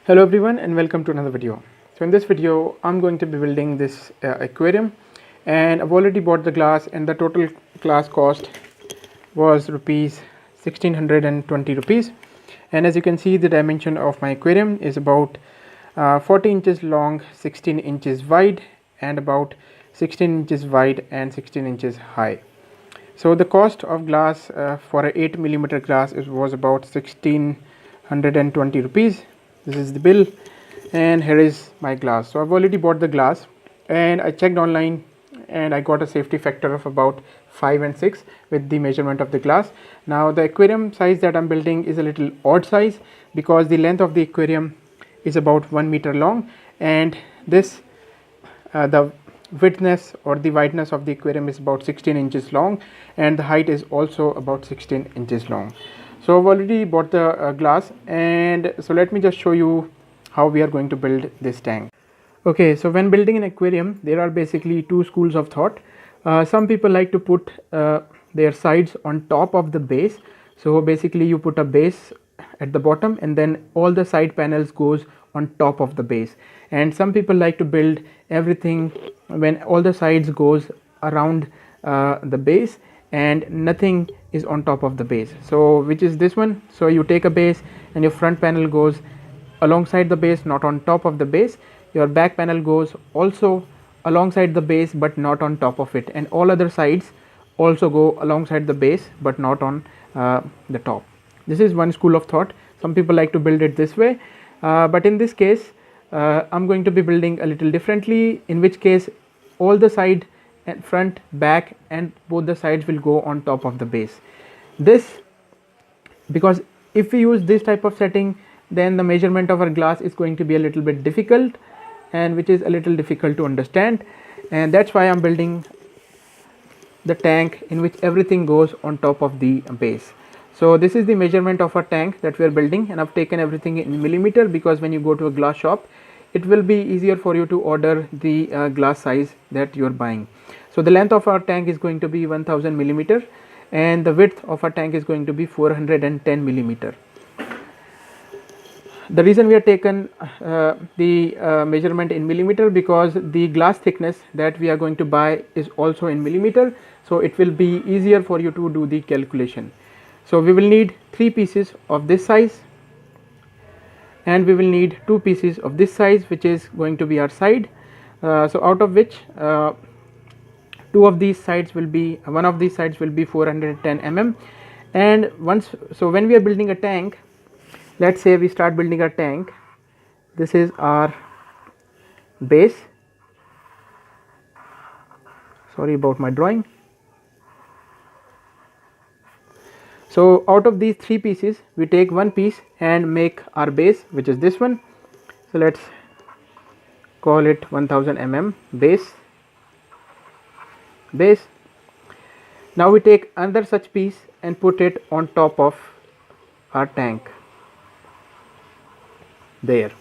Hello everyone and welcome to another video. So in this video I'm going to be building this aquarium, and I've already bought the glass, and the total glass cost was rupees 1620 rupees. And as you can see, the dimension of my aquarium is about 40 inches long, 16 inches wide, and about 16 inches wide and 16 inches high. So the cost of glass for a 8mm glass was about 1620 rupees. This is the bill, and here is my glass. So I've already bought the glass, and I checked online and I got a safety factor of about 5 and 6 with the measurement of the glass. Now the aquarium size that I'm building is a little odd size because the length of the aquarium is about 1 meter long, and this the widthness or the wideness of the aquarium is about 16 inches long, and the height is also about 16 inches long. So I've already bought the glass, and so let me just show you how we are going to build this tank. Okay, so when building an aquarium, there are basically two schools of thought. Some people like to put their sides on top of the base. So basically you put a base at the bottom, and then all the side panels goes on top of the base. And some people like to build everything when all the sides goes around the base and nothing is on top of the base. So which is this one. So you take a base and your front panel goes alongside the base, not on top of the base. Your back panel goes also alongside the base but not on top of it, and all other sides also go alongside the base but not on the top. This is one school of thought. Some people like to build it this way, but in this case I'm going to be building a little differently, in which case all the side and front, back, and both the sides will go on top of the base. This because if we use this type of setting, then the measurement of our glass is going to be a little bit difficult, and which is a little difficult to understand, and that's why I'm building the tank in which everything goes on top of the base. So this is the measurement of a tank that we are building, and I've taken everything in millimeter because when you go to a glass shop, it will be easier for you to order the glass size that you are buying. So the length of our tank is going to be 1000 millimeter, and the width of our tank is going to be 410 millimeter. The reason we have taken the measurement in millimeter because the glass thickness that we are going to buy is also in millimeter, so it will be easier for you to do the calculation. So we will need 3 pieces of this size, and we will need 2 pieces of this size, which is going to be our side. So out of which one of these sides will be 410 mm. And when we are building a tank, let's say we start building a tank. This is our base. Sorry about my drawing. So out of these 3 pieces, we take one piece and make our base, which is this one. So let's call it 1000 mm base. Now we take another such piece and put it on top of our tank there.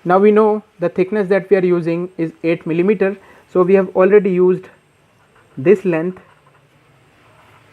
Now we know the thickness that we are using is 8 millimeter, so we have already used this length,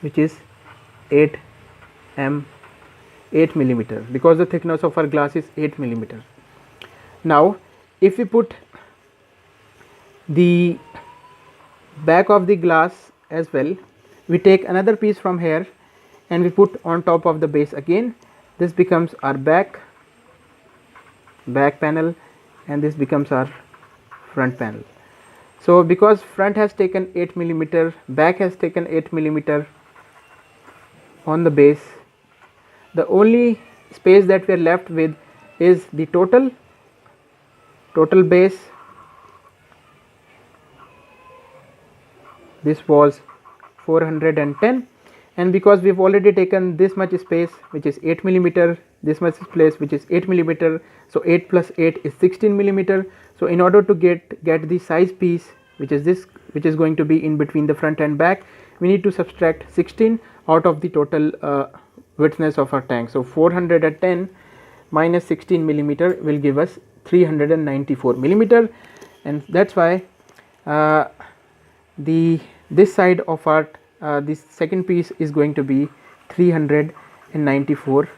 which is 8 millimeter, because the thickness of our glass is 8 millimeter. Now if we put the back of the glass as well, we take another piece from here and we put on top of the base again. This becomes our back panel, and this becomes our front panel. So because front has taken 8 millimeter, back has taken 8 millimeter on the base, the only space that we are left with is the total base. This was 410, and because we've already taken this much space, which is 8 millimeter, this much place which is 8 millimeter, so 8 plus 8 is 16 millimeter. So in order to get the size piece, which is this, which is going to be in between the front and back, we need to subtract 16 out of the total widthness of our tank. So 410 minus 16 millimeter will give us 394 millimeter, and that's why this side of our this second piece is going to be 394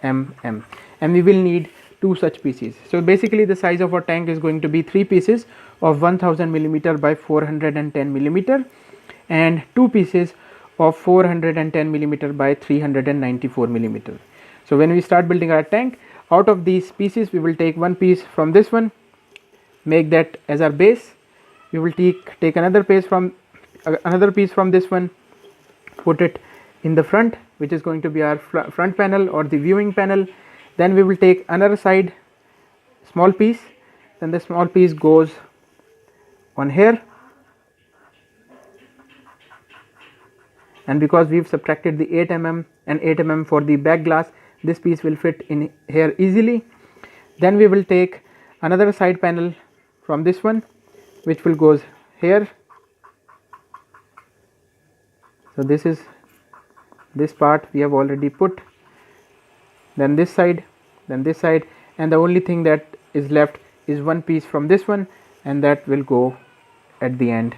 mm, and we will need 2 such pieces. So basically the size of our tank is going to be 3 pieces of 1000 millimeter by 410 millimeter and 2 pieces of 410 millimeter by 394 millimeter. So when we start building our tank, out of these pieces we will take one piece from this one, make that as our base. We will take another piece from this one, put it in the front, which is going to be our front panel or the viewing panel. Then we will take another side small piece, then the small piece goes on here, and because we've subtracted the 8 mm and 8 mm for the back glass, this piece will fit in here easily. Then we will take another side panel from this one, which will goes here. So this is this part we have already put, then this side, then this side, and the only thing that is left is one piece from this one, and that will go at the end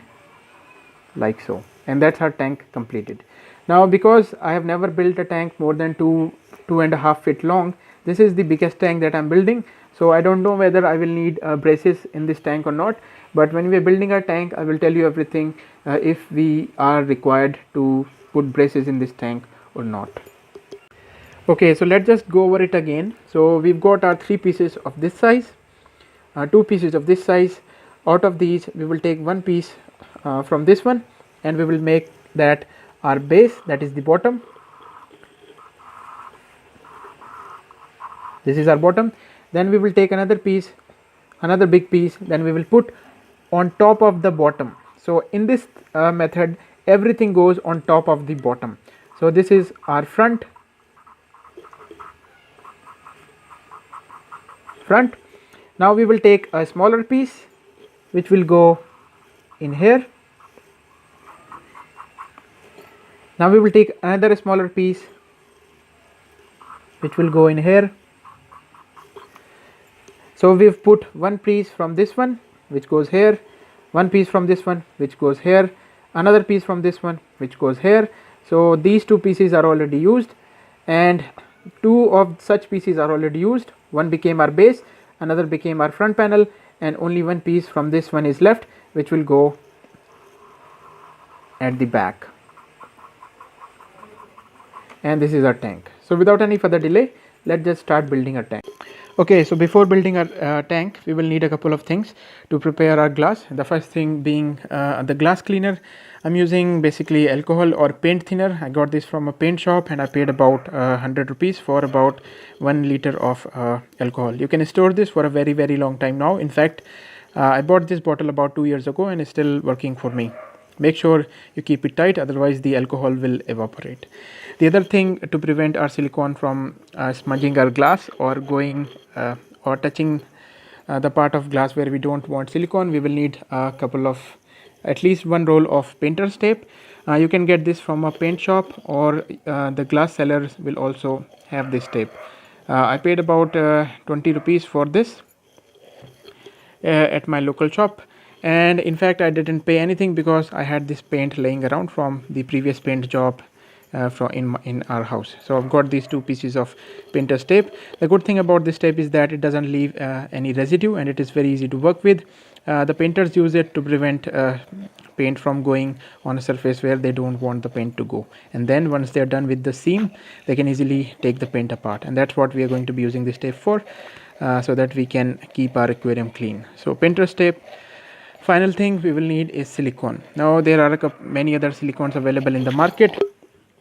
like so, and that's our tank completed. Now because I have never built a tank more than 2.5 feet long, this is the biggest tank that I am building, so I don't know whether I will need braces in this tank or not, but when we are building our tank I will tell you everything if we are required to put braces in this tank or not. Okay, so let's just go over it again. So we've got our 3 pieces of this size, 2 pieces of this size. Out of these we will take one piece from this one, and we will make that our base, that is the bottom. This is our bottom. Then we will take another piece, another big piece, then we will put on top of the bottom. So in this method everything goes on top of the bottom. So this is our front. Now we will take a smaller piece which will go in here. Now we will take another smaller piece which will go in here. So we've put one piece from this one which goes here, one piece from this one which goes here, another piece from this one which goes here. So these 2 pieces are already used, and 2 of such pieces are already used. One became our base, another became our front panel, and only one piece from this one is left, which will go at the back. And this is our tank. So without any further delay, let's just start building our tank. Okay, so before building our tank, we will need a couple of things to prepare our glass. The first thing being the glass cleaner. I'm using basically alcohol or paint thinner. I got this from a paint shop and I paid about 100 rupees for about 1 liter of alcohol. You can store this for a very long time now. In fact, I bought this bottle about 2 years ago and it's still working for me. Make sure you keep it tight, otherwise the alcohol will evaporate. The other thing to prevent our silicone from smudging our glass or going or touching the part of glass where we don't want silicone, we will need a couple of, at least 1 roll of painter's tape. You can get this from a paint shop, or the glass sellers will also have this tape. I paid about 20 rupees for this at my local shop, and in fact I didn't pay anything because I had this paint laying around from the previous paint job in our house. So I've got these 2 pieces of painter's tape. The good thing about this tape is that it doesn't leave any residue and it is very easy to work with. The painters use it to prevent paint from going on a surface where they don't want the paint to go, and then once they're done with the seam they can easily take the paint apart, and that's what we are going to be using this tape for, so that we can keep our aquarium clean. So painter's tape. Final thing we will need is silicone. Now there are many other silicones available in the market,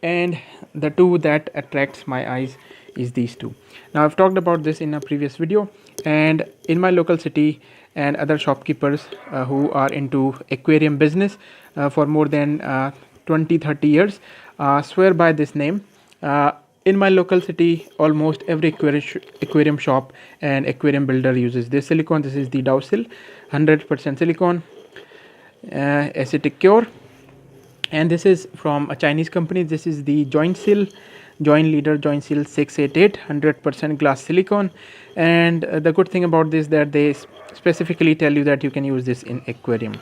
and the 2 that attracts my eyes is these 2. Now I've talked about this in a previous video, and in my local city and other shopkeepers who are into aquarium business for more than 20-30 years swear by this name. In my local city, almost every aquarium shop and aquarium builder uses this silicone. This is the Dowsil 100% silicone acetic cure, and this is from a Chinese company. This is the Joint Leader Jointsil 688 100% glass silicone, and the good thing about this that they specifically tell you that you can use this in aquarium.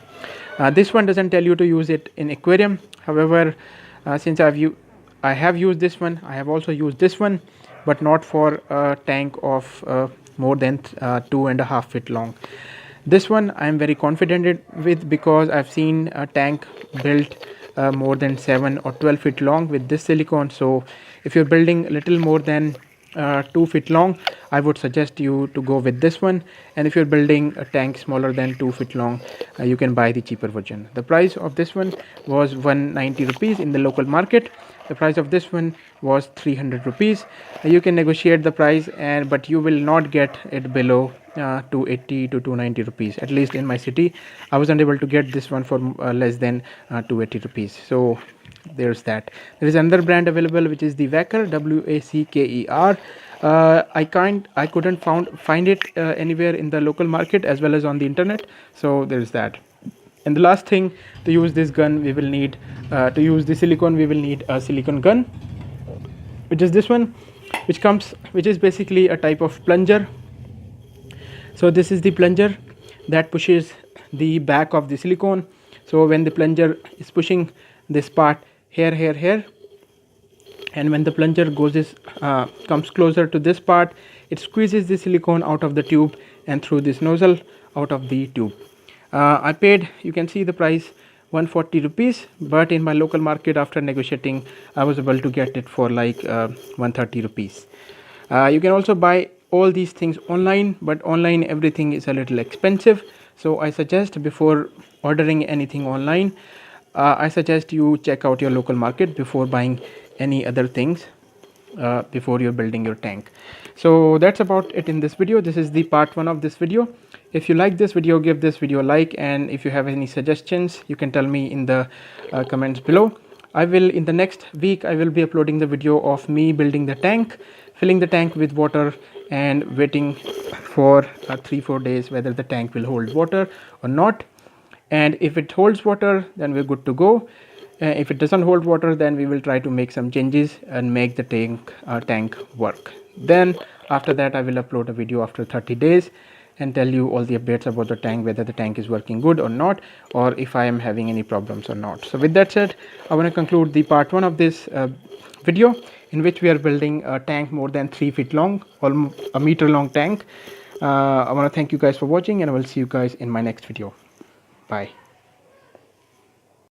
This one doesn't tell you to use it in aquarium. However, since I have used this one, I have also used this one, but not for a tank of more than 2.5 feet long. This one I am very confident with because I've seen a tank built more than 7 or 12 feet long with this silicone. So if you're building a little more than 2 feet long, I would suggest you to go with this one. And if you're building a tank smaller than 2 feet long, you can buy the cheaper version. The price of this one was 190 rupees in the local market. The price of this one was 300 rupees. You can negotiate the price, but you will not get it below 280 to 290 rupees. At least in my city I was unable to get this one for less than 280 rupees. So there's that. There is another brand available, which is the Wacker, WACKER. I couldn't find it anywhere in the local market as well as on the internet. So there's that. And the last thing, to use this gun we will need to use the silicone, we will need a silicone gun, which is this one, which is basically a type of plunger. So this is the plunger that pushes the back of the silicone. So when the plunger is pushing this part here, and when the plunger comes closer to this part, it squeezes the silicone out of the tube and through this nozzle out of the tube. I paid, you can see the price, 140 rupees, but in my local market, after negotiating, I was able to get it for like 130 rupees. You can also buy all these things online, but online everything is a little expensive. So I suggest, before ordering anything online, I suggest you check out your local market before buying any other things before you're building your tank. So that's about it in this video. This is the part 1 of this video. If you like this video, give this video a like, and if you have any suggestions, you can tell me in the comments below. In the next week I will be uploading the video of me building the tank, filling the tank with water, and waiting for 3-4 days whether the tank will hold water or not. And if it holds water, then we're good to go. If it doesn't hold water, then we will try to make some changes and make the tank work. Then after that I will upload a video after 30 days and tell you all the updates about the tank, whether the tank is working good or not, or if I am having any problems or not. So with that said, I want to conclude the part 1 of this video, in which we are building a tank more than 3 feet long, almost a meter long tank. I want to thank you guys for watching, and I will see you guys in my next video. Bye.